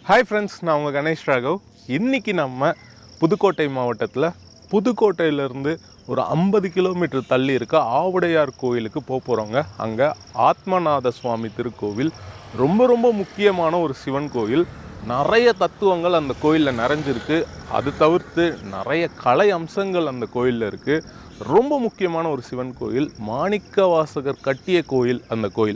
Hi friends, நான் உங்கள் கணேஷ் ராகவ். இன்றைக்கி நம்ம புதுக்கோட்டை மாவட்டத்தில் புதுக்கோட்டையிலேருந்து ஒரு 50 கிலோமீட்டர் தள்ளி இருக்க ஆவுடையார் கோயிலுக்கு போகிறோங்க. அங்கே ஆத்மநாத சுவாமி திருக்கோவில் ரொம்ப ரொம்ப முக்கியமான ஒரு சிவன் கோயில். நிறைய தத்துவங்கள் அந்த கோயிலில் நிறைஞ்சிருக்கு. அது தவிர்த்து நிறைய கலை அம்சங்கள் அந்த கோயிலில் இருக்குது. ரொம்ப முக்கியமான ஒரு சிவன் கோயில். மாணிக்க வாசகர் கட்டிய கோயில் அந்த கோயில்.